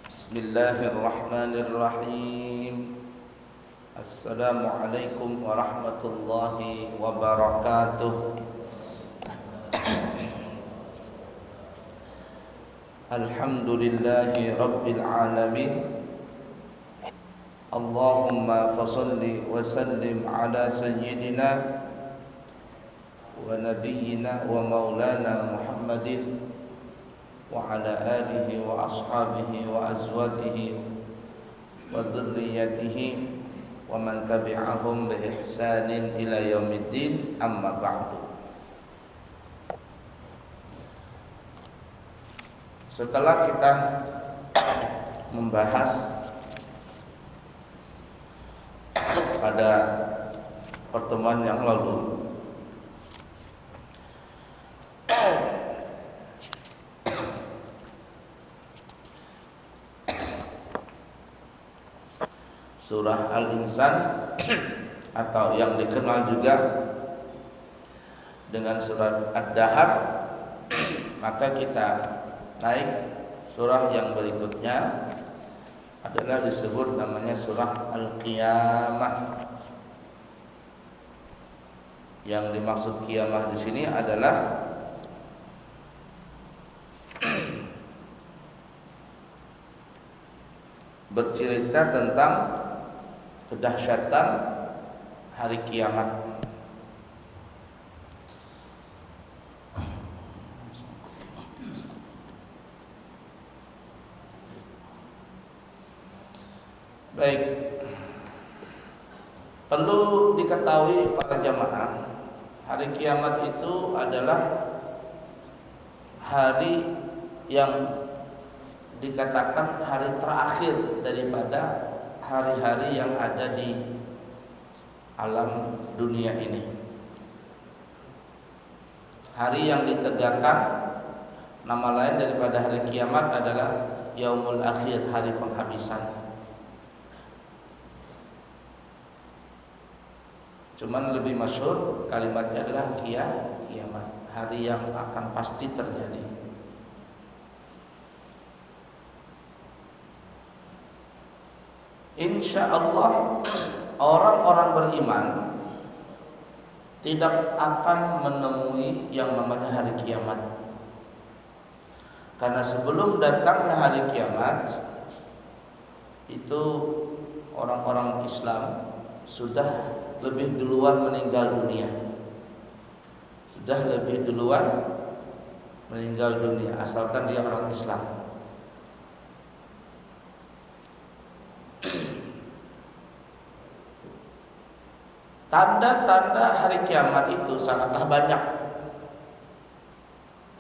Bismillahirrahmanirrahim. Assalamualaikum warahmatullahi wabarakatuh. Alhamdulillahi rabbil alamin. Allahumma fasalli wa sallim ala sayyidina wa nabiyyina wa maulana Muhammadin wa ala alihi wa ashabihi wa azwajihi wa dhurriyyatihi wa man tabi'ahum bi ihsanin ila yaumiddin, amma ba'du. Setelah kita membahas pada pertemuan yang lalu surah Al-Insan atau yang dikenal juga dengan surat Ad-Dahr, maka kita naik surah yang berikutnya adalah disebut namanya surah Al-Qiyamah. Yang dimaksud kiamah di sini adalah bercerita tentang kedahsyatan hari kiamat. Baik, perlu diketahui para jamaah, hari kiamat itu adalah hari yang dikatakan hari terakhir daripada hari-hari yang ada di alam dunia ini. Hari yang ditegakkan, nama lain daripada hari kiamat adalah Yaumul Akhir, hari penghabisan. Cuman lebih masyhur kalimatnya adalah kiamat, hari yang akan pasti terjadi. Insya Allah orang-orang beriman tidak akan menemui yang namanya hari kiamat. Karena sebelum datangnya hari kiamat itu orang-orang Islam sudah lebih duluan meninggal dunia. Sudah lebih duluan meninggal dunia asalkan dia orang Islam. Tanda-tanda hari kiamat itu sangatlah banyak.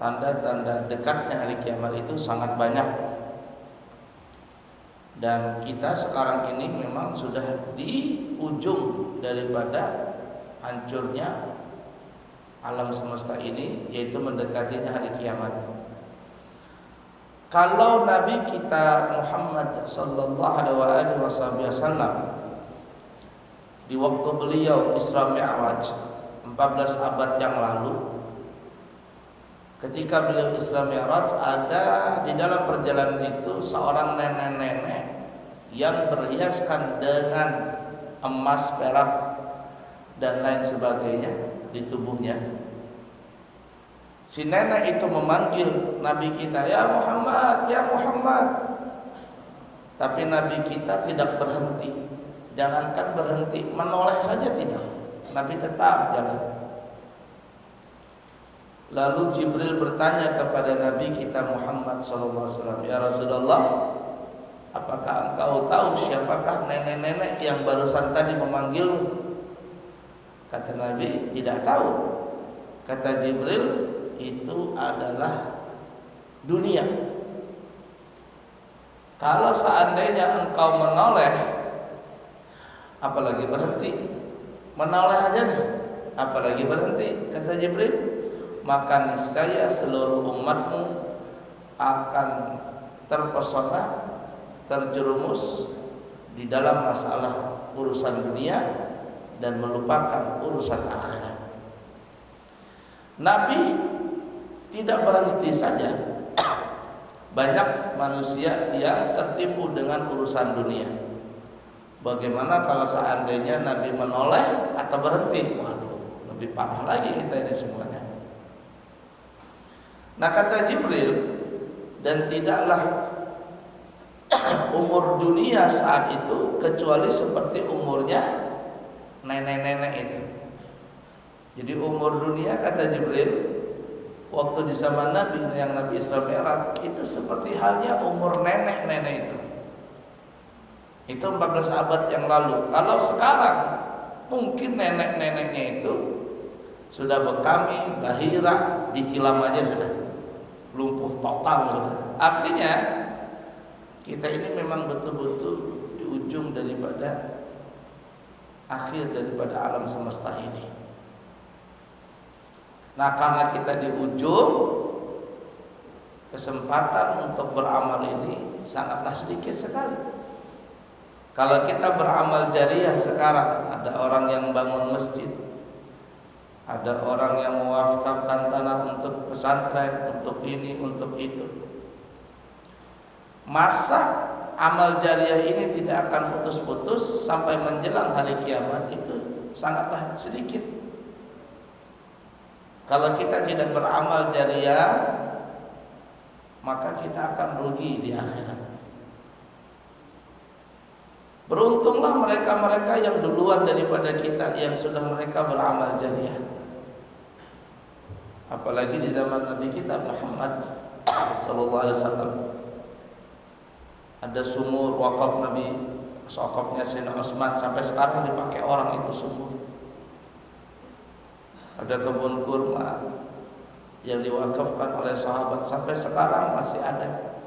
Tanda-tanda dekatnya hari kiamat itu sangat banyak. Dan kita sekarang ini memang sudah di ujung daripada hancurnya alam semesta ini, yaitu mendekatinya hari kiamat. Kalau Nabi kita Muhammad sallallahu alaihi wasallam di waktu beliau Isra Mi'raj 14 abad yang lalu, ketika beliau Isra Mi'raj, ada di dalam perjalanan itu seorang nenek-nenek yang berhiaskan dengan emas, perak dan lain sebagainya di tubuhnya. Si nenek itu memanggil Nabi kita, "Ya Muhammad, ya Muhammad." Tapi Nabi kita tidak berhenti. Jangankan berhenti, menoleh saja tidak. Nabi tetap jalan. Lalu Jibril bertanya kepada Nabi kita Muhammad SAW, "Ya Rasulullah, apakah engkau tahu siapakah nenek-nenek yang barusan tadi memanggilmu?" Kata Nabi, "Tidak tahu." Kata Jibril, "Itu adalah dunia. Kalau seandainya engkau menoleh, apalagi berhenti, menoleh aja nih, apalagi berhenti," kata Jibril, "maka niscaya seluruh umatmu akan terpesona, terjerumus di dalam masalah urusan dunia dan melupakan urusan akhirat." Nabi tidak berhenti saja Banyak manusia yang tertipu dengan urusan dunia. Bagaimana kalau seandainya Nabi menoleh atau berhenti? Waduh, lebih parah lagi kita ini semuanya. Nah, kata Jibril, dan tidaklah umur dunia saat itu kecuali seperti umurnya nenek-nenek itu. Jadi umur dunia, kata Jibril, waktu di zaman Nabi yang Nabi Isra Mi'raj itu seperti halnya umur nenek-nenek itu. Itu 14 abad yang lalu. Kalau sekarang mungkin nenek-neneknya itu sudah bekami, bahira, ditilam aja sudah, lumpuh total sudah. Artinya kita ini memang betul-betul di ujung daripada akhir daripada alam semesta ini. Nah, karena kita di ujung, kesempatan untuk beramal ini sangatlah sedikit sekali. Kalau kita beramal jariah sekarang, ada orang yang bangun masjid, ada orang yang mewakafkan tanah untuk pesantren, untuk ini, untuk itu. Masa amal jariah ini tidak akan putus-putus sampai menjelang hari kiamat itu sangatlah sedikit. Kalau kita tidak beramal jariah, maka kita akan rugi di akhirat. Beruntunglah mereka-mereka yang duluan daripada kita, yang sudah mereka beramal jariah. Apalagi di zaman Nabi kita Muhammad sallallahu alaihi wasallam. Ada sumur wakaf Nabi, wakafnya Sayyidina Utsman, sampai sekarang dipakai orang itu sumur. Ada kebun kurma yang diwakafkan oleh sahabat, sampai sekarang masih ada.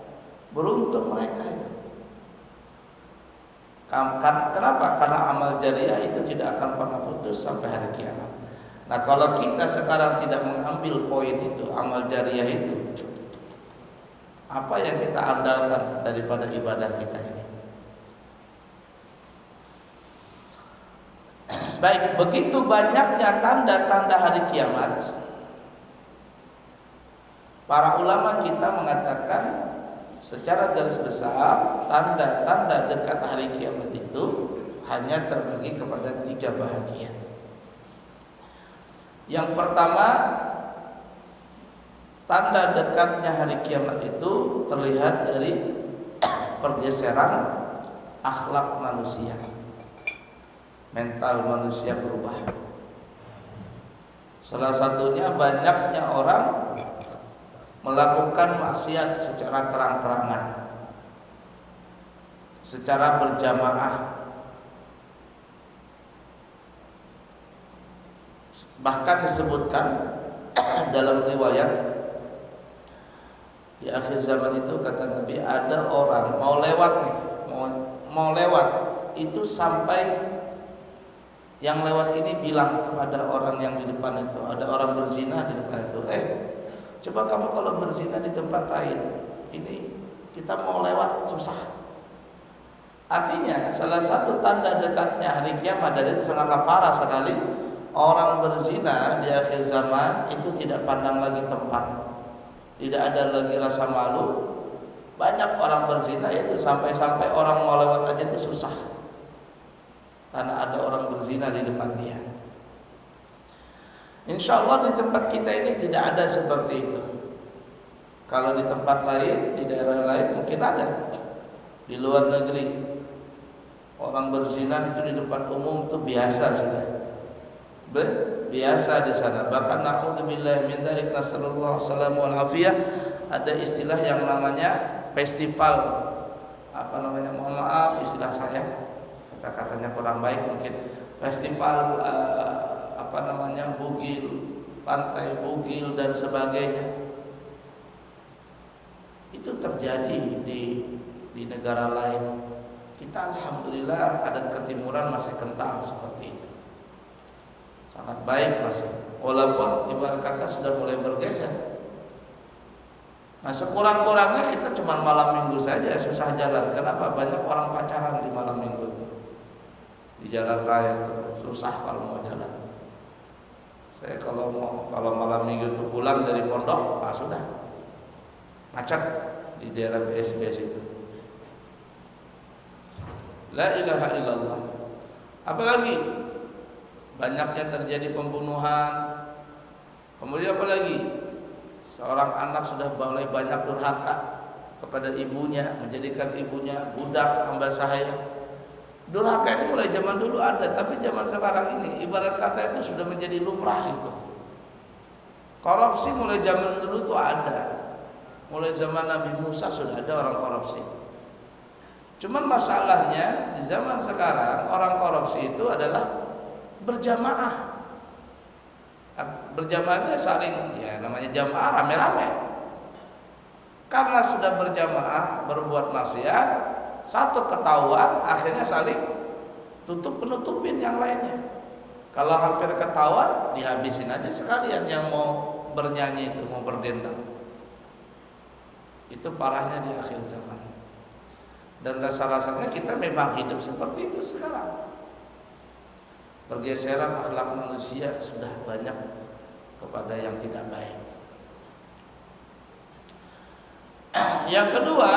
Beruntung mereka itu. Kenapa? Karena amal jariah itu tidak akan pernah putus sampai hari kiamat. Nah, kalau kita sekarang tidak mengambil poin itu, amal jariah itu, apa yang kita andalkan daripada ibadah kita ini? Baik, begitu banyaknya tanda-tanda hari kiamat, para ulama kita mengatakan secara garis besar tanda-tanda dekat hari kiamat itu hanya terbagi kepada 3 bahagian. Yang pertama, tanda dekatnya hari kiamat itu terlihat dari pergeseran akhlak manusia. Mental manusia berubah. Salah satunya banyaknya orang melakukan maksiat secara terang-terangan, secara berjamaah. Bahkan disebutkan dalam riwayat di akhir zaman itu, kata Nabi, ada orang mau lewat nih, mau lewat itu sampai yang lewat ini bilang kepada orang yang di depan itu, ada orang berzina di depan itu, coba kamu kalau berzina di tempat lain, ini kita mau lewat susah. Artinya salah satu tanda dekatnya hari kiamat, dan itu sangatlah parah sekali, orang berzina di akhir zaman itu tidak pandang lagi tempat, tidak ada lagi rasa malu. Banyak orang berzina itu sampai-sampai orang mau lewat aja itu susah, karena ada orang berzina di depan dia. Insya Allah di tempat kita ini tidak ada seperti itu. Kalau di tempat lain, di daerah lain mungkin ada. Di luar negeri orang berzina itu di tempat umum itu biasa sudah. Biasa di sana. Bahkan na'udzubillah min dzalik, nasallallahu salamu wal afiyah, ada istilah yang namanya festival. Apa namanya? Mohon maaf istilah saya, kata-katanya kurang baik mungkin. Festival bugil, pantai bugil dan sebagainya. Itu terjadi di negara lain. Kita alhamdulillah adat ketimuran masih kental seperti itu. Sangat baik masih. Walaupun ibarat kata sudah mulai bergeser. Nah, sekurang-kurangnya kita cuma malam minggu saja susah jalan. Kenapa? Banyak orang pacaran di malam minggu itu. Di jalan raya itu susah kalau mau jalan. Saya kalau malam minggu itu pulang dari pondok, sudah macet di daerah BSB situ. La ilaha illallah. Apalagi banyaknya terjadi pembunuhan. Kemudian apalagi seorang anak sudah mulai banyak durhaka kepada ibunya, menjadikan ibunya budak hamba sahaya. Durhaka ini mulai zaman dulu ada, tapi zaman sekarang ini ibarat kata itu sudah menjadi lumrah gitu. Korupsi mulai zaman dulu tuh ada. Mulai zaman Nabi Musa sudah ada orang korupsi. Cuman masalahnya di zaman sekarang orang korupsi itu adalah berjamaah. Berjamaah itu saling, ya namanya jamaah rame-rame. Karena sudah berjamaah berbuat maksiat, satu ketahuan akhirnya saling tutup penutupin yang lainnya. Kalau hampir ketahuan dihabisin aja sekalian yang mau bernyanyi itu, mau berdendang. Itu parahnya di akhir zaman. Dan rasa-rasanya kita memang hidup seperti itu sekarang. Pergeseran akhlak manusia sudah banyak kepada yang tidak baik. Yang kedua,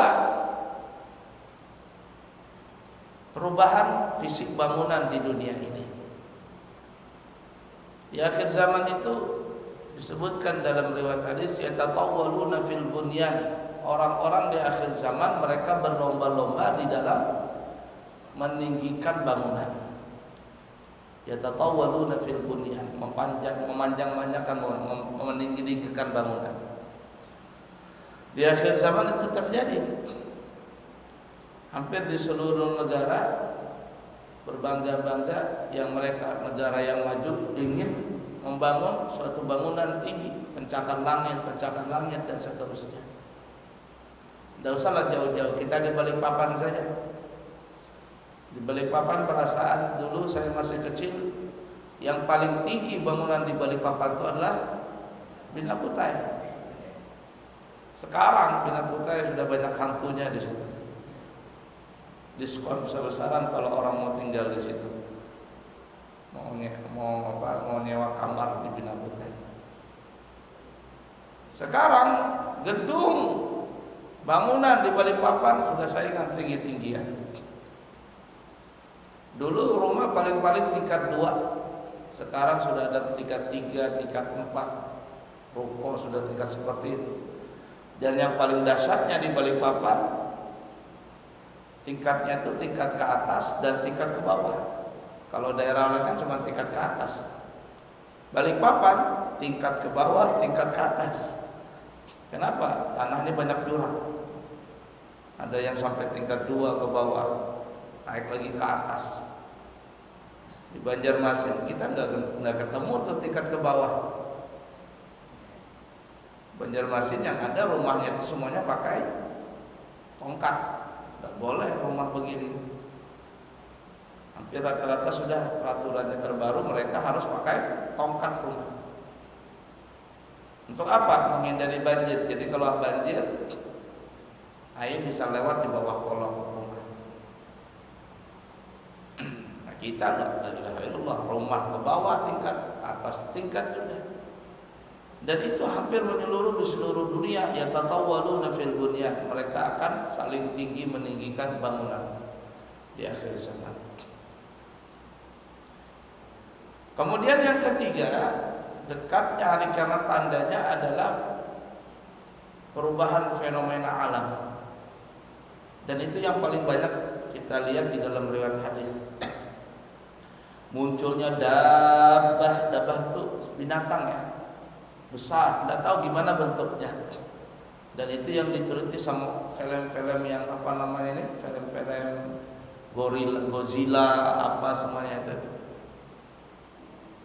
perubahan fisik bangunan di dunia ini. Di akhir zaman itu disebutkan dalam riwayat hadis, yatatawwaluna fil bunyan. Orang-orang di akhir zaman mereka berlomba-lomba di dalam meninggikan bangunan. Yatatawwaluna fil bunyan, memanjang-manjangkan, meninggikan bangunan. Di akhir zaman itu terjadi. Hampir di seluruh negara berbangga-bangga yang mereka negara yang maju ingin membangun suatu bangunan tinggi, pencakar langit dan seterusnya. Tidak usahlah jauh-jauh, kita di Balikpapan saja. Di Balikpapan perasaan dulu saya masih kecil, yang paling tinggi bangunan di Balikpapan itu adalah Bina Kutai. Sekarang Bina Kutai sudah banyak hantunya di situ. Diskon besar-besaran kalau orang mau tinggal di situ. Mau nyewa kamar di Bina Kutai. Sekarang gedung bangunan di Balikpapan sudah saingan tinggi-tinggian. Dulu rumah paling-paling tingkat 2, sekarang sudah ada tingkat 3, tingkat 4. Ruko sudah tingkat seperti itu. Dan yang paling dahsyatnya di Balikpapan, tingkatnya itu tingkat ke atas dan tingkat ke bawah. Kalau daerah lain kan cuma tingkat ke atas. Balikpapan tingkat ke bawah, tingkat ke atas. Kenapa? Tanahnya banyak jurang. Ada yang sampai tingkat 2 ke bawah, naik lagi ke atas. Di Banjarmasin kita nggak ketemu tuh tingkat ke bawah. Banjarmasin yang ada rumahnya itu semuanya pakai tongkat. Tidak boleh rumah begini. Hampir rata-rata sudah peraturannya terbaru, mereka harus pakai tongkat rumah. Untuk apa? Menghindari banjir. Jadi kalau banjir, air bisa lewat di bawah kolong rumah. Nah, kita la ilaha illallah, rumah ke bawah tingkat, atas tingkat juga. Dan itu hampir menyeluruh di seluruh dunia. Yatatawwaluna fil bunyan, mereka akan saling tinggi meninggikan bangunan di akhir zaman. Kemudian yang ketiga, dekatnya hari kiamat tandanya adalah perubahan fenomena alam. Dan itu yang paling banyak kita lihat di dalam riwayat hadis. Munculnya dabah itu binatang ya, besar, tidak tahu gimana bentuknya. Dan itu yang dituruti sama film-film yang apa namanya ini, film-film Godzilla apa semuanya itu.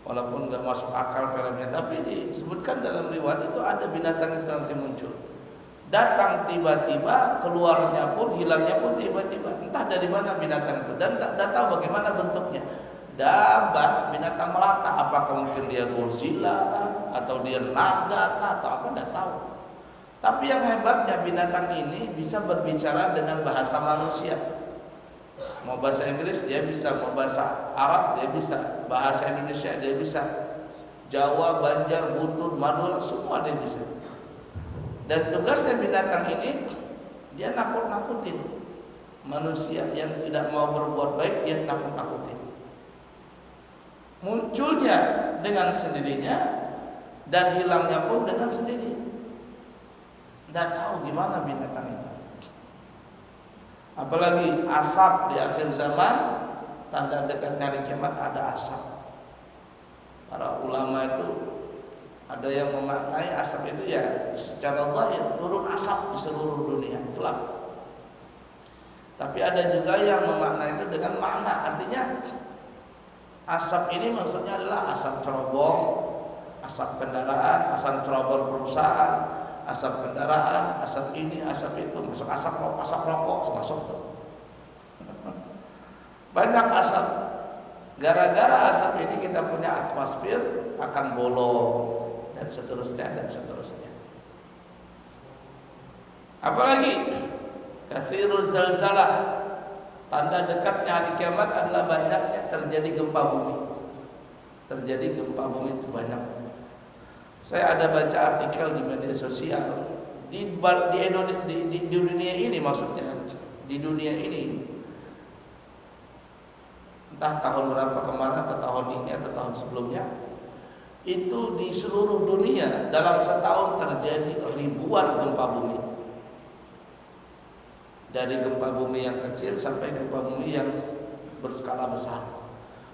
Walaupun nggak masuk akal filmnya, tapi disebutkan dalam riwayat itu ada binatang itu nanti muncul. Datang tiba-tiba, keluarnya pun, hilangnya pun tiba-tiba. Entah dari mana binatang itu dan tak tahu bagaimana bentuknya. Dabah, binatang melata, apakah mungkin dia Godzilla kah? Atau dia naga kah? Atau apa, tidak tahu. Tapi yang hebatnya binatang ini bisa berbicara dengan bahasa manusia. Mau bahasa Inggris dia bisa, mau bahasa Arab dia bisa, bahasa Indonesia dia bisa, Jawa, Banjar, Buton, Madura semua dia bisa. Dan tugasnya binatang ini Dia nakut-nakutin manusia yang tidak mau berbuat baik, dia nakut-nakutin. Munculnya dengan sendirinya dan hilangnya pun dengan sendiri. Tidak tahu gimana binatang itu. Apalagi asap di akhir zaman, tanda dekatnya hari kiamat ada asap. Para ulama itu ada yang memaknai asap itu ya secara zahir turun asap di seluruh dunia gelap. Tapi ada juga yang memaknai itu dengan makna, artinya asap ini maksudnya adalah asap cerobong, asap kendaraan, asap cerobong perusahaan, asap kendaraan, asap ini, asap itu, masuk asap rokok masuk tuh. Banyak asap. Gara-gara asap ini kita punya atmosfer akan bolong dan seterusnya dan seterusnya. Apalagi kathirul zalzalah, tanda dekatnya hari kiamat adalah banyaknya terjadi gempa bumi. Terjadi gempa bumi itu banyak. Saya ada baca artikel di media sosial di dunia ini, maksudnya di dunia ini, entah tahun berapa kemana atau tahun ini atau tahun sebelumnya, itu di seluruh dunia dalam setahun terjadi ribuan gempa bumi. Dari gempa bumi yang kecil sampai gempa bumi yang berskala besar.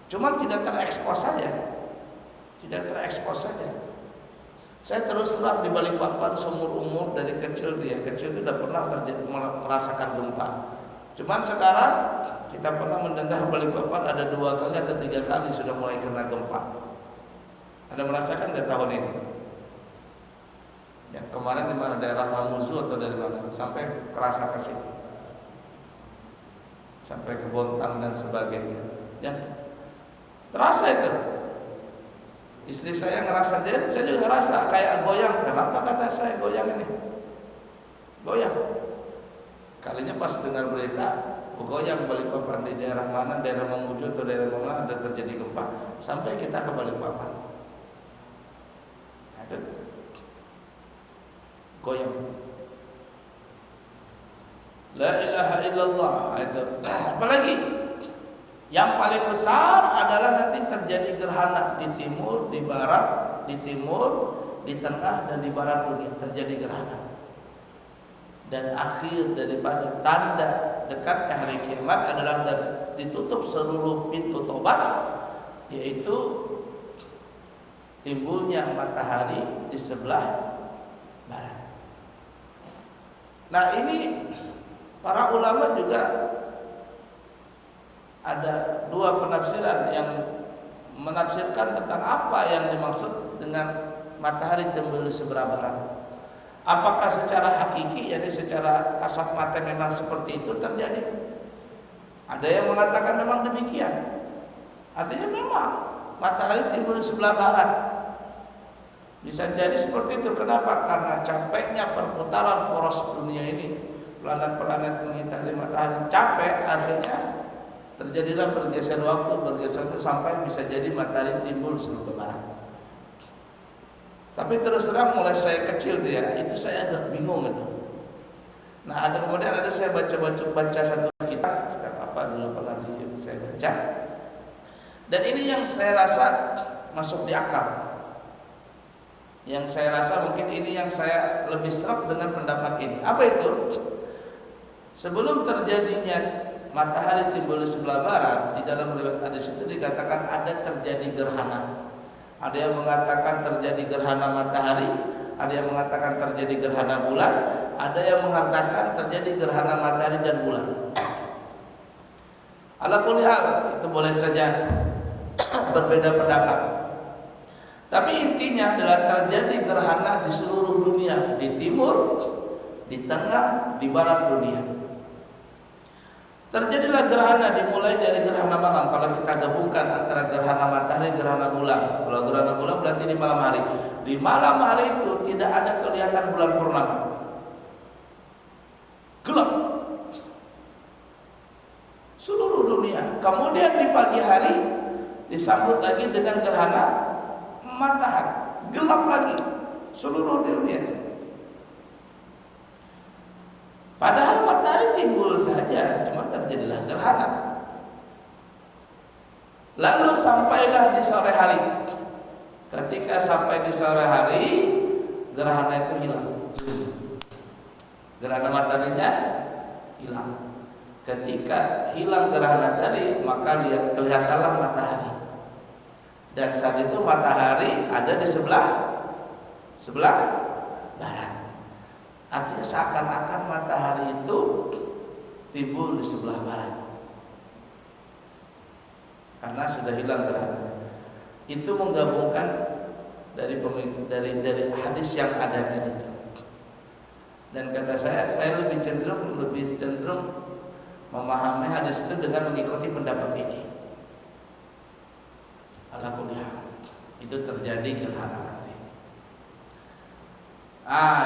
Cuma tidak terekspos saja. Tidak terekspos saja. Saya terus terang di Balikpapan seumur umur dari kecil tuh ya, kecil itu udah pernah merasakan gempa. Cuman sekarang kita pernah mendengar Balikpapan ada 2 kali atau 3 kali sudah mulai kena gempa. Anda merasakan nggak tahun ini? Ya, kemarin di mana, daerah Mamuju atau dari mana? Sampai kerasa ke sini. Sampai ke Bontang dan sebagainya. Ya. Terasa itu. Istri saya ngerasa, saya juga ngerasa kayak goyang. Kenapa kata saya goyang ini? Goyang. Kalinya pas dengar berita goyang Balikpapan di daerah mana, daerah Mamuju atau daerah mana ada terjadi gempa, sampai kita ke Balikpapan. Nah, itu tuh. Goyang. La ilaha illallah. Itu. Apalagi yang paling besar adalah nanti terjadi gerhana di timur, di barat, di timur, di tengah dan di barat dunia terjadi gerhana. Dan akhir daripada tanda dekatnya hari kiamat adalah dan ditutup seluruh pintu tobat, yaitu timbulnya matahari di sebelah barat. Nah, ini para ulama juga ada 2 penafsiran yang menafsirkan tentang apa yang dimaksud dengan matahari timbul di sebelah barat. Apakah secara hakiki, jadi secara kasat mata memang seperti itu terjadi? Ada yang mengatakan memang demikian. Artinya memang matahari timbul di sebelah barat. Bisa jadi seperti itu. Kenapa? Karena capeknya perputaran poros dunia ini, planet-planet mengitari matahari capek, akhirnya terjadilah bergeser waktu sampai bisa jadi matahari timbul di sebelah barat. Tapi terus terang mulai saya kecil tuh ya, itu saya agak bingung itu. Nah, kemudian saya baca satu kitab apa dulu pernah saya baca. Dan ini yang saya rasa masuk di akal. Yang saya rasa mungkin ini yang saya lebih serap dengan pendapat ini. Apa itu? Sebelum terjadinya matahari timbul di sebelah barat, di dalam riwayat hadis itu dikatakan ada terjadi gerhana. Ada yang mengatakan terjadi gerhana matahari, ada yang mengatakan terjadi gerhana bulan, ada yang mengatakan terjadi gerhana matahari dan bulan. Ala kulli hal, itu boleh saja berbeda pendapat. Tapi intinya adalah terjadi gerhana di seluruh dunia, di timur, di tengah, di barat dunia. Terjadilah gerhana dimulai dari gerhana malam. Kalau kita gabungkan antara gerhana matahari dan gerhana bulan. Kalau gerhana bulan berarti di malam hari. Di malam hari itu tidak ada kelihatan bulan purnama. Gelap. Seluruh dunia. Kemudian di pagi hari disambut lagi dengan gerhana matahari. Gelap lagi seluruh dunia. Padahal timbul saja, cuma terjadilah gerhana. Lalu sampailah di sore hari. Ketika sampai di sore hari, gerhana itu hilang. Gerhana mataharinya hilang. Ketika hilang gerhana tadi, maka kelihatanlah matahari. Dan saat itu matahari ada di sebelah barat. Artinya seakan-akan matahari itu timbul di sebelah barat, karena sudah hilang gerhananya. Itu menggabungkan dari hadis yang ada tadi itu. Dan kata saya lebih cenderung memahami hadis itu dengan mengikuti pendapat ini. Ala kulli hal, itu terjadi gerhana nanti.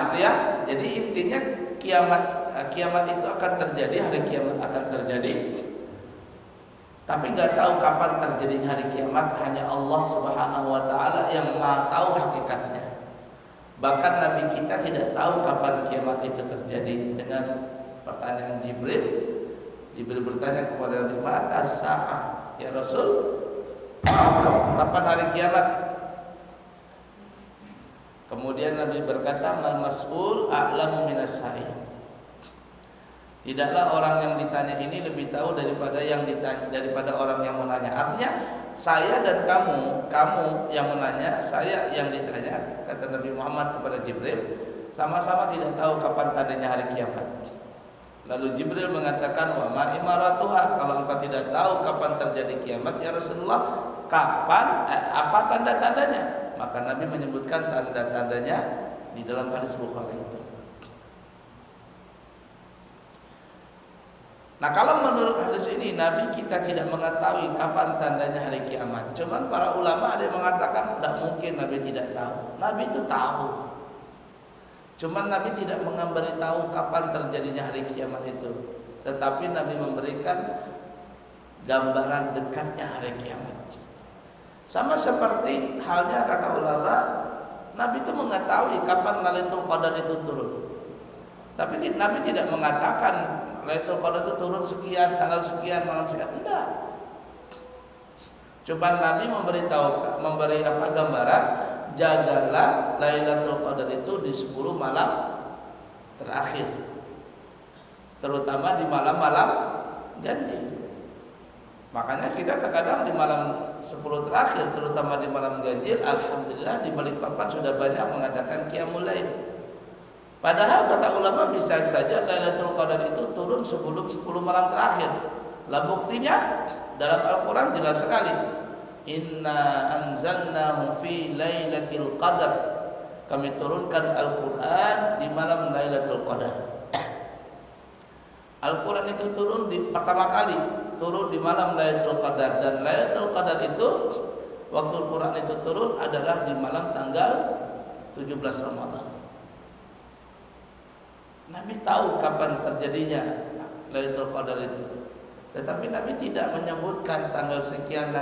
Itu ya. Jadi intinya kiamat itu akan terjadi, hari kiamat akan terjadi. Tapi nggak tahu kapan terjadinya hari kiamat, hanya Allah Subhanahu wa taala yang Maha tahu hakikatnya. Bahkan Nabi kita tidak tahu kapan kiamat itu terjadi. Dengan pertanyaan Jibril bertanya kepada Nabi, "Mata sa'ah ya Rasul?" Kapan hari kiamat? Kemudian Nabi berkata, "Mal mas'ul a'lamu minas sa'il." Tidaklah orang yang ditanya ini lebih tahu daripada orang yang menanya. Artinya saya dan kamu yang menanya, saya yang ditanya, kata Nabi Muhammad kepada Jibril, sama-sama tidak tahu kapan tandanya hari kiamat. Lalu Jibril mengatakan, "Wa ma imaratuha?" Kalau engkau tidak tahu kapan terjadi kiamat ya Rasulullah, apa tanda-tandanya? Maka Nabi menyebutkan tanda-tandanya di dalam hadis Bukhari itu. Nah, kalau menurut hadis ini Nabi kita tidak mengetahui kapan tandanya hari kiamat. Cuman para ulama ada yang mengatakan tidak mungkin Nabi tidak tahu. Nabi itu tahu. Cuman Nabi tidak memberitahu kapan terjadinya hari kiamat itu. Tetapi Nabi memberikan gambaran dekatnya hari kiamat. Sama seperti halnya kata ulama, Nabi itu mengetahui kapan Lailatul Qadar itu turun. Tapi Nabi tidak mengatakan Lailatul Qadar itu turun sekian, tanggal sekian, malam sekian. Enggak. Coba Nabi memberi gambaran, jagalah Lailatul Qadar itu di 10 malam terakhir. Terutama di malam-malam janji. Makanya kita terkadang di malam 10 terakhir, terutama di malam ganjil, alhamdulillah di Balikpapan sudah banyak mengadakan qiyamul lail. Padahal kata ulama bisa saja Lailatul Qadar itu turun sebelum 10 malam terakhir. Lah buktinya dalam Al-Qur'an jelas sekali. Inna anzalnahu fi lailatul qadar. Kami turunkan Al-Qur'an di malam Lailatul Qadar. Al-Qur'an itu turun pertama kali turun di malam Lailatul Qadar, dan Lailatul Qadar itu waktu Al-Qur'an itu turun adalah di malam tanggal 17 Ramadan. Nabi tahu kapan terjadinya Lailatul Qadar itu. Tetapi Nabi tidak menyebutkan tanggal sekian,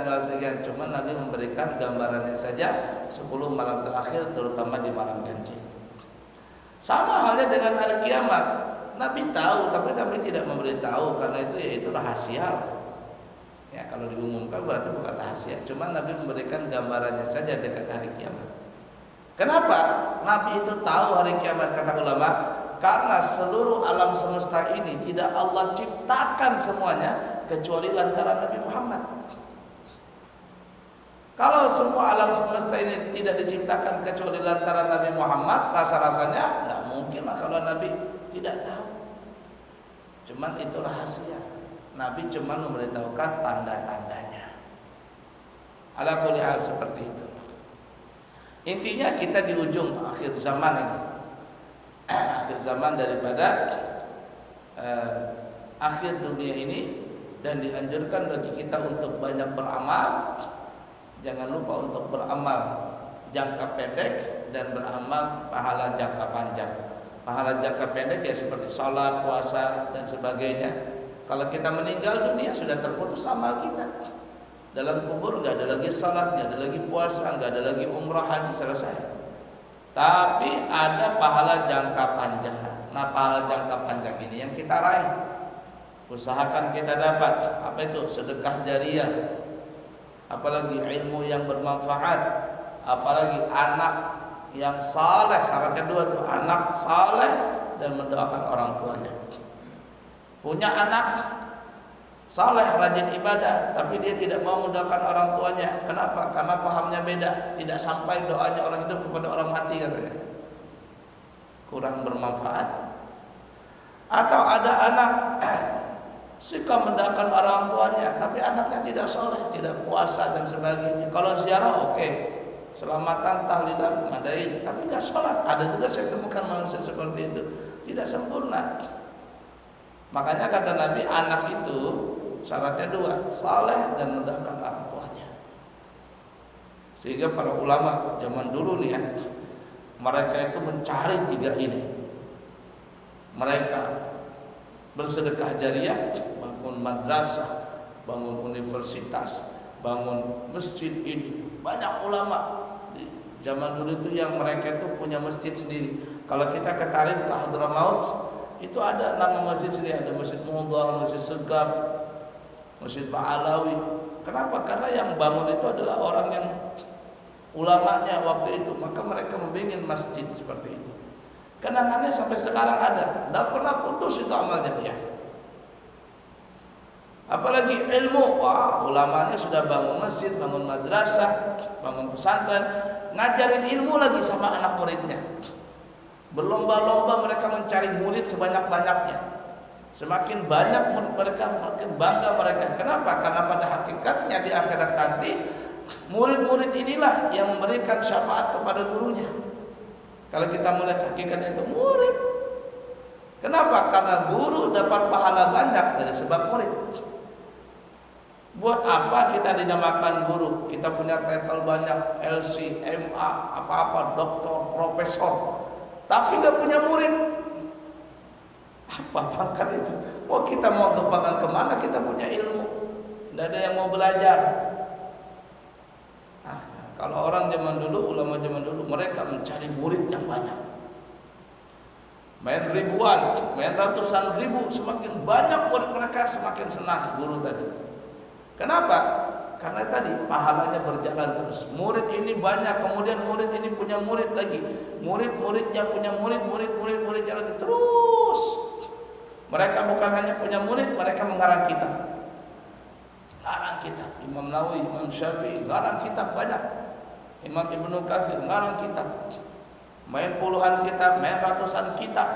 cuma Nabi memberikan gambarannya saja 10 malam terakhir, terutama di malam ganjil. Sama halnya dengan hari kiamat. Nabi tahu, tapi Nabi tidak memberitahu, karena itu rahasia lah. Ya, kalau diumumkan berarti bukan rahasia. Cuma Nabi memberikan gambarannya saja dekat hari kiamat. Kenapa Nabi itu tahu hari kiamat? Kata ulama, karena seluruh alam semesta ini tidak Allah ciptakan semuanya kecuali lantaran Nabi Muhammad. Kalau semua alam semesta ini tidak diciptakan kecuali lantaran Nabi Muhammad, rasa-rasanya tidak mungkin lah kalau Nabi tidak tahu. Cuman itu rahasia. Nabi cuma memberitahukan tanda-tandanya. Ala kulli hal seperti itu. Intinya kita di ujung akhir zaman ini. Akhir zaman daripada akhir dunia ini, dan dianjurkan bagi kita untuk banyak beramal. Jangan lupa untuk beramal jangka pendek dan beramal pahala jangka panjang. Pahala jangka pendek ya seperti sholat, puasa dan sebagainya. Kalau kita meninggal dunia sudah terputus amal kita. Dalam kubur nggak ada lagi sholat, nggak ada lagi puasa, nggak ada lagi umrah, haji, selesai. Tapi ada pahala jangka panjang. Nah, pahala jangka panjang ini yang kita raih. Usahakan kita dapat apa itu? Sedekah jariah. Apalagi ilmu yang bermanfaat, apalagi anak yang saleh. Syaratnya dua tuh, anak saleh dan mendoakan orang tuanya. Punya anak saleh, rajin ibadah, tapi dia tidak mau mendoakan orang tuanya. Kenapa? Karena pahamnya beda. Tidak sampai doanya orang hidup kepada orang mati katanya. Kurang bermanfaat. Atau ada anak suka mendoakan orang tuanya, tapi anaknya tidak soleh, tidak puasa dan sebagainya. Kalau ziarah oke, selamatan, tahlilan, ngadain, tapi nggak sholat. Ada juga saya temukan manusia seperti itu, tidak sempurna. Makanya kata Nabi, anak itu syaratnya dua, saleh dan mendoakan orang tuanya. Sehingga para ulama zaman dulu nih ya, mereka itu mencari tiga ini. Mereka bersedekah jariah, bangun madrasah, bangun universitas, bangun masjid ini. Banyak ulama di zaman dulu itu yang mereka itu punya masjid sendiri. Kalau kita ketarik ke Hadramaut, itu ada nama masjid sendiri, ada Masjid Mudhar, Masjid Segap, Masjid Ba'alawi. Kenapa? Karena yang bangun itu adalah orang yang ulamanya waktu itu, maka mereka membangun masjid seperti itu. Kenangannya sampai sekarang ada, tidak pernah putus itu amal jariah. Apalagi ilmu, wah ulamanya sudah bangun masjid, bangun madrasah, bangun pesantren, ngajarin ilmu lagi sama anak muridnya. Berlomba-lomba mereka mencari murid sebanyak-banyaknya. Semakin banyak murid mereka, makin bangga mereka. Kenapa? Karena pada hakikatnya di akhirat nanti murid-murid inilah yang memberikan syafaat kepada gurunya. Kalau kita melihat hakikatnya itu murid. Kenapa? Karena guru dapat pahala banyak dari sebab murid. Buat apa kita dinamakan guru? Kita punya title banyak, LC, MA, apa-apa, doktor, profesor, tapi nggak punya murid. Apa pangkat itu? Mau kita mau kembangkan kemana? Kita punya ilmu, tidak ada yang mau belajar. Kalau orang zaman dulu, ulama zaman dulu, mereka mencari murid yang banyak. Main ribuan, main ratusan ribu, semakin banyak murid mereka semakin senang guru tadi. Kenapa? Karena tadi pahalanya berjalan terus. Murid ini banyak, kemudian murid ini punya murid lagi. Murid-muridnya punya muridnya lagi terus. Mereka bukan hanya punya murid, mereka mengarang kitab. Ngarang kitab. Imam Nawawi, Imam Syafi'i, ngarang kitab banyak. Imam Ibnu Katsir ngarang kitab, main puluhan kitab, main ratusan kitab,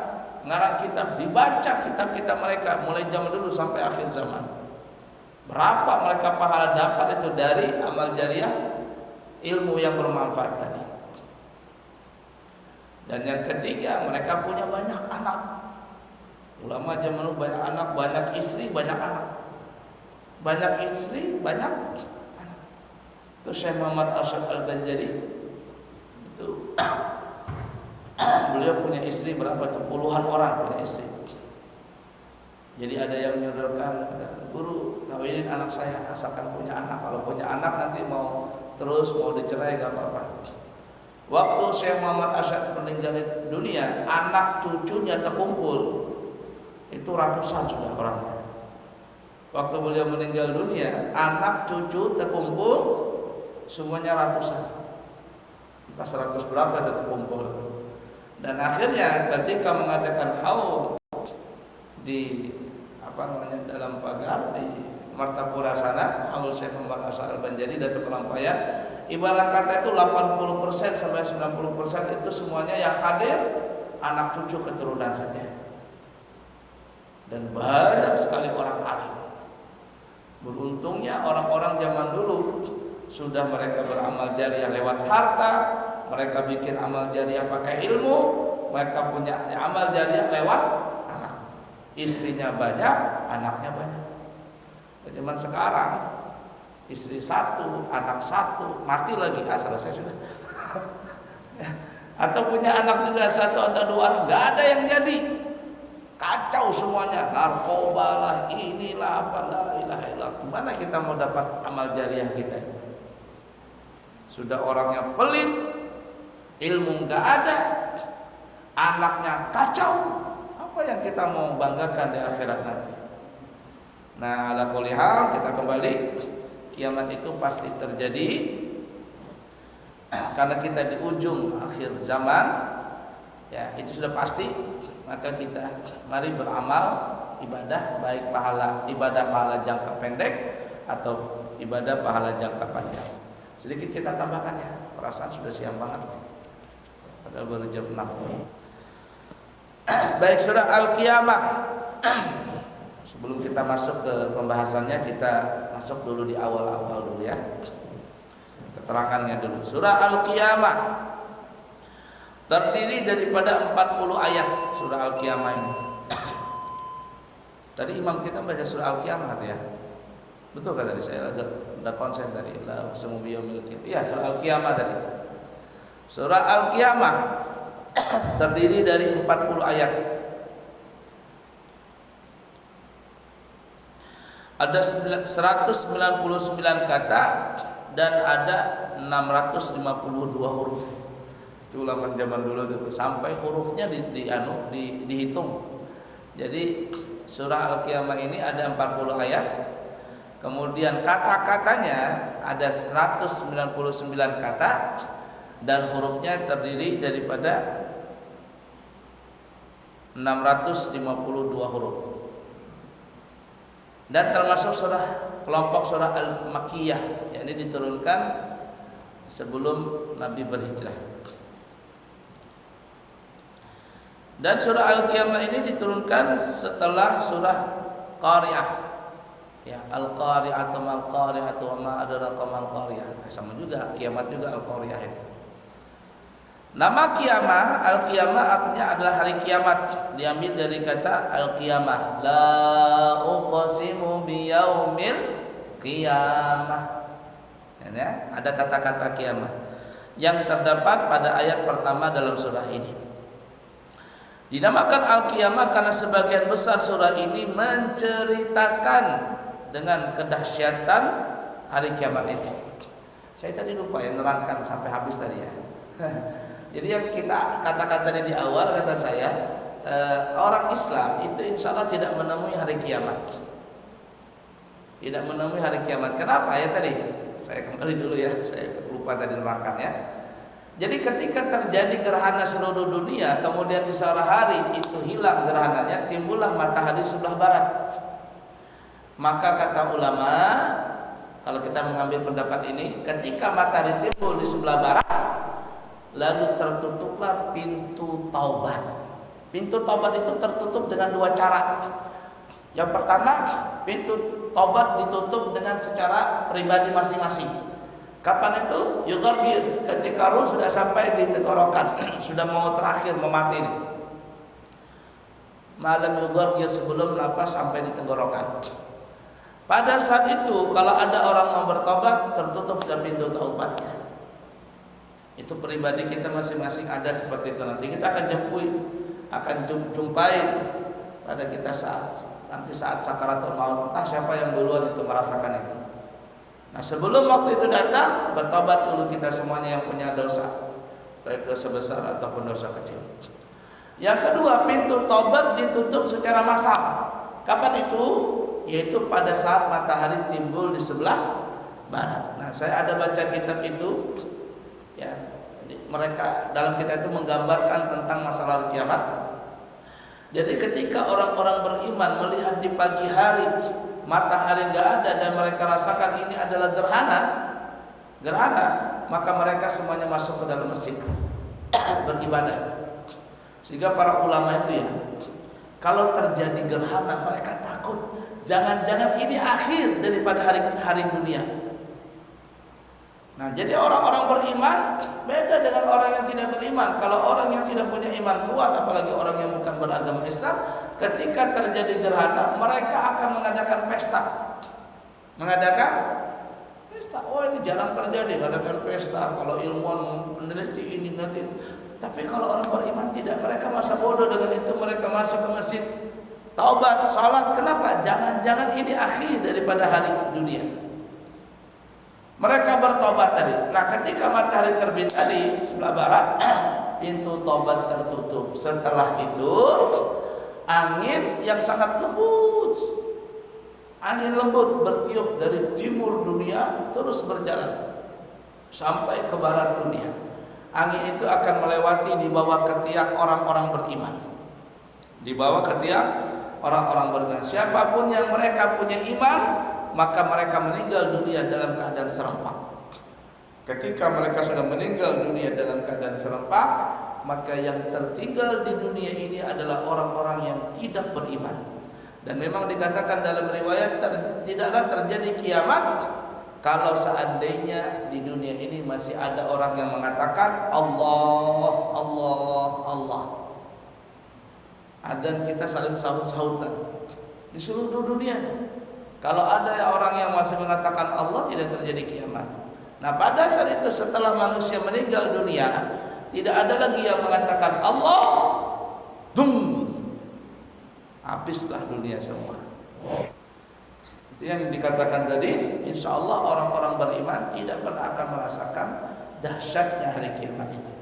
ngarang kitab, dibaca kitab-kitab mereka mulai zaman dulu sampai akhir zaman. Berapa mereka pahala dapat itu dari amal jariah, ilmu yang bermanfaat tadi. Dan yang ketiga, mereka punya banyak anak. Ulama zaman dulu banyak anak, banyak istri, banyak anak. Banyak istri, banyak anak. Itu Syekh Muhammad Arsyad Al-Banjari itu beliau punya istri berapa tuh? Puluhan orang punya istri. Jadi ada yang menyodorkan, guru kawinin anak saya asalkan punya anak. Kalau punya anak nanti mau terus mau dicerai gak apa-apa. Waktu Syekh Muhammad Arsyad meninggal dunia, anak cucunya terkumpul itu ratusan sudah orangnya. Waktu beliau meninggal dunia, anak cucu terkumpul semuanya ratusan, entah 100 berapa itu terkumpul. Dan akhirnya ketika mengadakan haul di dalam pagar di Martapura sana, haul Syekh Muhammad Arsyad Al-Banjari Datuk Kelampayan, ibarat kata itu 80% sampai 90% itu semuanya yang hadir anak cucu keturunan saja. Dan banyak sekali orang alim. Beruntungnya orang-orang zaman dulu sudah mereka beramal jariah lewat harta, mereka bikin amal jariah pakai ilmu, mereka punya amal jariah lewat anak. Istrinya banyak, anaknya banyak. Zaman sekarang istri satu, anak satu, mati lagi, selesai sudah. Atau punya anak juga satu atau dua orang, nggak ada yang jadi. Kacau semuanya, narkoba lah, inilah apalah, ilaha illallah. Gimana kita mau dapat amal jariah kita itu? Sudah orangnya pelit, ilmu nggak ada, anaknya kacau. Apa yang kita mau banggakan di akhirat nanti? Nah, ala kulli hal kita kembali, kiamat itu pasti terjadi karena kita di ujung akhir zaman, ya itu sudah pasti. Maka kita mari beramal ibadah, baik ibadah pahala jangka pendek atau ibadah pahala jangka panjang. Sedikit kita tambahkan ya, perasaan sudah siang banget, padahal baru jam 6. Baik, surah Al-Qiyamah. Sebelum kita masuk ke pembahasannya, kita masuk dulu di awal-awal dulu ya, keterangannya dulu. Surah Al-Qiyamah terdiri daripada 40 ayat. Surah Al-Qiyamah ini, tadi imam kita baca surah Al-Qiyamah ya, betul kan tadi? Saya agak udah konsen tadi, la uqsimu biyaumil qiyamah. Iya, surah Al-Qiyamah tadi. Surah Al-Qiyamah terdiri dari 40 ayat. Ada 199 kata dan ada 652 huruf. Itu ulama zaman dulu itu sampai hurufnya dihitung. Jadi surah Al-Qiyamah ini ada 40 ayat. Kemudian kata-katanya ada 199 kata dan hurufnya terdiri daripada 652 huruf. Dan termasuk kelompok surah Al-Makkiyah, yakni diturunkan sebelum Nabi berhijrah. Dan surah Al-Qiyamah ini diturunkan setelah surah Qari'ah. Ya, Al-Qari'atu mal Qari'atu wa ma adraka mal Qari'ah. Sama juga, kiamat juga Al-Qari'ah itu. Nama kiamah, Al-Qiyamah artinya adalah hari kiamat. Diambil dari kata Al-Qiyamah, la uqsimu biyaumil qiyamah. Ya, ada kata-kata kiamat yang terdapat pada ayat pertama dalam surah ini. Dinamakan Al-Qiyamah karena sebagian besar surah ini menceritakan dengan kedahsyatan hari kiamat itu. Saya tadi lupa ya nerangkan sampai habis tadi ya. Jadi yang kita katakan tadi di awal, kata saya, orang Islam itu insya Allah tidak menemui hari kiamat. Tidak menemui hari kiamat. Kenapa ya tadi? Saya kembali dulu ya, saya lupa tadi nerangkannya. Jadi ketika terjadi gerhana seluruh dunia, kemudian di sore hari itu hilang gerhananya, timbullah matahari sebelah barat. Maka kata ulama, kalau kita mengambil pendapat ini, ketika matahari timbul di sebelah barat, lalu tertutuplah pintu taubat. Pintu taubat itu tertutup dengan dua cara. Yang pertama, pintu taubat ditutup dengan secara pribadi masing-masing. Kapan itu? Yughargir, ketika ruh sudah sampai di tenggorokan, sudah mau terakhir, mau mati ini. Malam yughargir, sebelum napas sampai di tenggorokan. Pada saat itu, kalau ada orang mau bertobat, tertutup sudah pintu taubatnya. Itu pribadi kita masing-masing ada seperti itu. Nanti kita akan jumpai itu pada kita saat sakaratul maut. Entah siapa yang duluan itu merasakan itu. Nah, sebelum waktu itu datang, bertobat dulu kita semuanya yang punya dosa, baik dosa besar ataupun dosa kecil. Yang kedua, pintu tobat ditutup secara massal. Kapan itu? Yaitu pada saat matahari timbul di sebelah barat. Nah, saya ada baca kitab itu. Ya, mereka dalam kitab itu menggambarkan tentang masalah kiamat. Jadi ketika orang-orang beriman melihat di pagi hari matahari enggak ada dan mereka rasakan ini adalah gerhana, maka mereka semuanya masuk ke dalam masjid beribadah. Sehingga para ulama itu ya, kalau terjadi gerhana mereka takut, jangan-jangan ini akhir daripada hari dunia. Nah, jadi orang-orang beriman beda dengan orang yang tidak beriman. Kalau orang yang tidak punya iman kuat, apalagi orang yang bukan beragama Islam, ketika terjadi gerhana, mereka akan mengadakan pesta. Oh, ini jarang terjadi, mengadakan pesta. Kalau ilmuwan meneliti ini nanti itu. Tapi kalau orang beriman tidak, mereka masa bodoh dengan itu, mereka masuk ke masjid, taubat, salat. Kenapa? Jangan-jangan ini akhir daripada hari dunia. Mereka bertobat tadi. Nah, ketika matahari terbit tadi sebelah barat, pintu tobat tertutup. Setelah itu, angin yang sangat lembut Angin lembut bertiup dari timur dunia terus berjalan sampai ke barat dunia. Angin itu akan melewati di bawah ketiak orang-orang beriman. Di bawah ketiak orang-orang beriman. Siapapun yang mereka punya iman, maka mereka meninggal dunia dalam keadaan serempak. Ketika mereka sudah meninggal dunia dalam keadaan serempak, maka yang tertinggal di dunia ini adalah orang-orang yang tidak beriman. Dan memang dikatakan dalam riwayat tidaklah terjadi kiamat kalau seandainya di dunia ini masih ada orang yang mengatakan Allah, Allah, Allah. Adzan kita saling sahut-sahutan di seluruh dunia. Kalau ada orang yang masih mengatakan Allah, tidak terjadi kiamat. Nah, pada saat itu setelah manusia meninggal dunia, tidak ada lagi yang mengatakan Allah, dung, habislah dunia semua. Itu yang dikatakan tadi. Insya Allah orang-orang beriman tidak pernah akan merasakan dahsyatnya hari kiamat itu.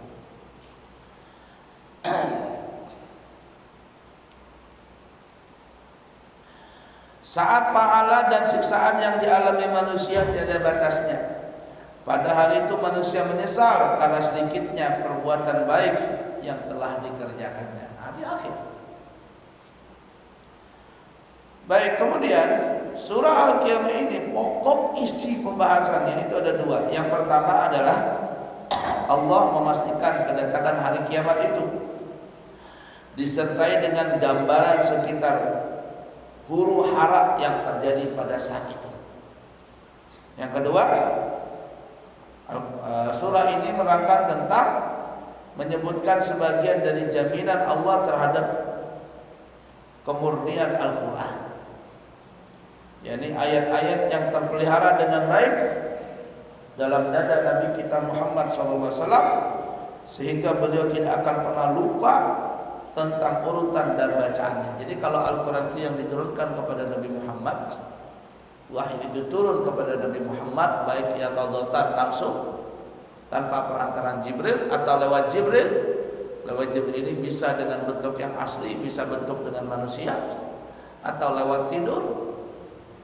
Saat pahala dan siksaan yang dialami manusia tiada batasnya. Pada hari itu manusia menyesal karena sedikitnya perbuatan baik yang telah dikerjakannya. Nah, di akhir. Baik, kemudian surah Al-Qiyamah ini pokok isi pembahasannya itu ada dua. Yang pertama adalah Allah memastikan kedatangan hari kiamat itu disertai dengan gambaran sekitar huru hara yang terjadi pada saat itu. Yang kedua, surah ini menerangkan tentang menyebutkan sebagian dari jaminan Allah terhadap kemurnian Al-Quran, yakni ayat-ayat yang terpelihara dengan baik dalam dada Nabi kita Muhammad SAW, sehingga beliau tidak akan pernah lupa tentang urutan dan bacaannya. Jadi kalau Al-Quran itu yang diturunkan kepada Nabi Muhammad, wahyu itu turun kepada Nabi Muhammad, baik ya qadhatan langsung tanpa perantaran Jibril atau lewat Jibril. Lewat Jibril ini bisa dengan bentuk yang asli, bisa bentuk dengan manusia, atau lewat tidur.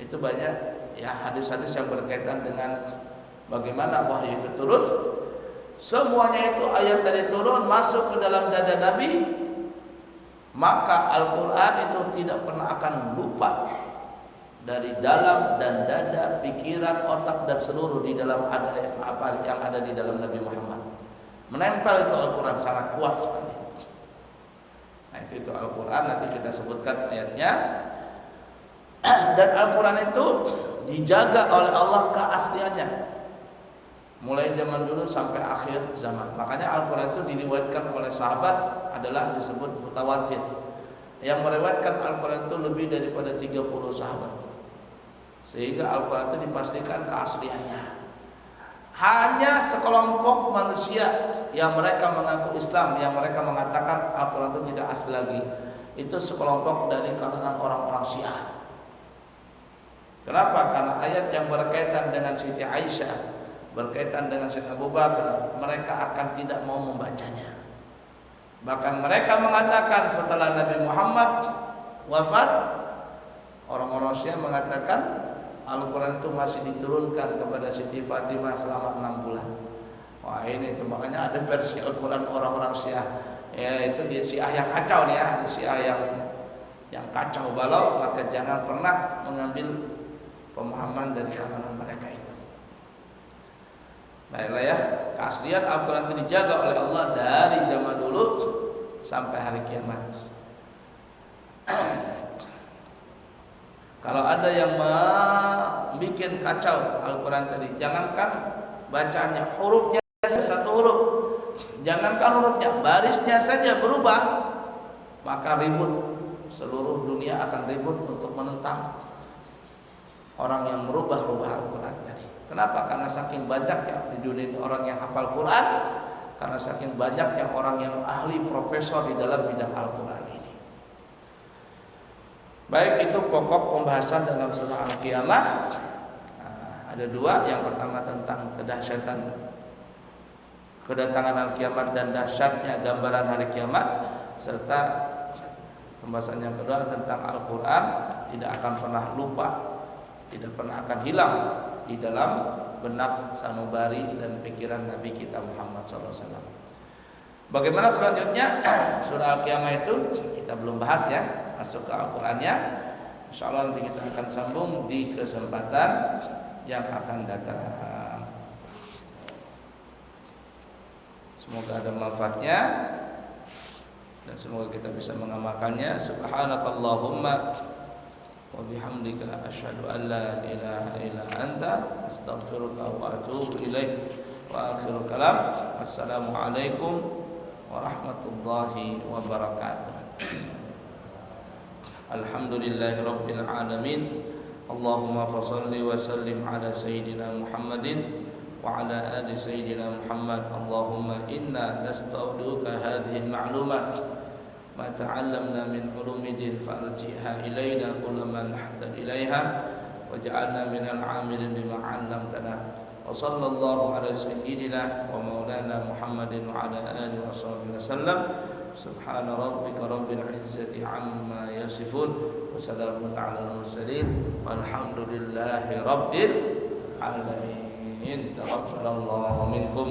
Itu banyak ya hadis-hadis yang berkaitan dengan bagaimana wahyu itu turun. Semuanya itu ayat tadi turun masuk ke dalam dada Nabi, maka Al-Quran itu tidak pernah akan lupa dari dalam dan dada, pikiran, otak dan seluruh di dalam ada apa yang ada di dalam Nabi Muhammad. Menempel itu Al-Quran sangat kuat sekali. Nah, itu Al-Quran, nanti kita sebutkan ayatnya. Dan Al-Quran itu dijaga oleh Allah keasliannya, mulai zaman dulu sampai akhir zaman. Makanya Al-Quran itu diriwayatkan oleh sahabat adalah disebut mutawatir. Yang meriwayatkan Al-Quran itu lebih daripada 30 sahabat. Sehingga Al-Quran itu dipastikan keasliannya. Hanya sekelompok manusia yang mereka mengaku Islam, yang mereka mengatakan Al-Quran itu tidak asli lagi. Itu sekelompok dari kalangan orang-orang Syiah. Kenapa? Karena ayat yang berkaitan dengan Siti Aisyah, berkaitan dengan Syekh Abu Bakar, mereka akan tidak mau membacanya. Bahkan mereka mengatakan setelah Nabi Muhammad wafat, orang-orang Syiah mengatakan Al-Quran itu masih diturunkan kepada Siti Fatimah selama 6 bulan. Wah, ini itu makanya ada versi Al-Quran orang-orang Syiah, ya itu Syiah yang kacau nih ya, Syiah yang kacau balau. Maka jangan pernah mengambil pemahaman dari kalangan mereka itu. Baiklah ya, keaslian Al-Quran itu dijaga oleh Allah dari zaman dulu sampai hari kiamat. Kalau ada yang bikin kacau Al-Quran tadi, jangankan bacaannya, hurufnya satu huruf, jangankan hurufnya, barisnya saja berubah, maka ribut. Seluruh dunia akan ribut untuk menentang orang yang merubah-rubah Al-Quran tadi. Kenapa? Karena saking banyaknya di dunia ini orang yang hafal Quran, karena saking banyaknya orang yang ahli profesor di dalam bidang Al-Quran ini. Baik, itu pokok pembahasan dalam surah Al-Qiyamah. Ada dua. Yang pertama tentang kedahsyatan kedatangan Al-Qiyamah dan dahsyatnya gambaran hari kiamat, serta pembahasan yang kedua tentang Al-Quran tidak akan pernah lupa tidak pernah akan hilang di dalam benak sanubari dan pikiran Nabi kita Muhammad SAW. Bagaimana selanjutnya surah Al-Qiyamah itu kita belum bahas ya, masuk ke Al-Qur'annya. Insyaallah nanti kita akan sambung di kesempatan yang akan datang. Semoga ada manfaatnya dan semoga kita bisa mengamalkannya. Subhanakallahumma wa bihamdika asyhadu an la ilaha illa anta astaghfiruka wa atubu ilaik. Wa akhirul kalam, assalamualaikum warahmatullahi wabarakatuh. Alhamdulillahi rabbil alamin. Allahumma fassalli wa sallim ala sayyidina Muhammadin wa ala ali sayyidina Muhammad. Allahumma inna nastauduka hadhihi al-ma'lumat ma ta'allamna min ulumidin farji'ha ilayna kullama nahtaj ilayha waj'alna min al-'amilin bima 'allamtana. Wa sallallahu ala sayyidina wa maulana Muhammadin wa ala alihi wa sahbihi wasallam. Subhana rabbika rabbil izzati amma yasifun wa salamun ala al-mursalin walhamdulillahi rabbil alamin. Taqabbalallahu minkum.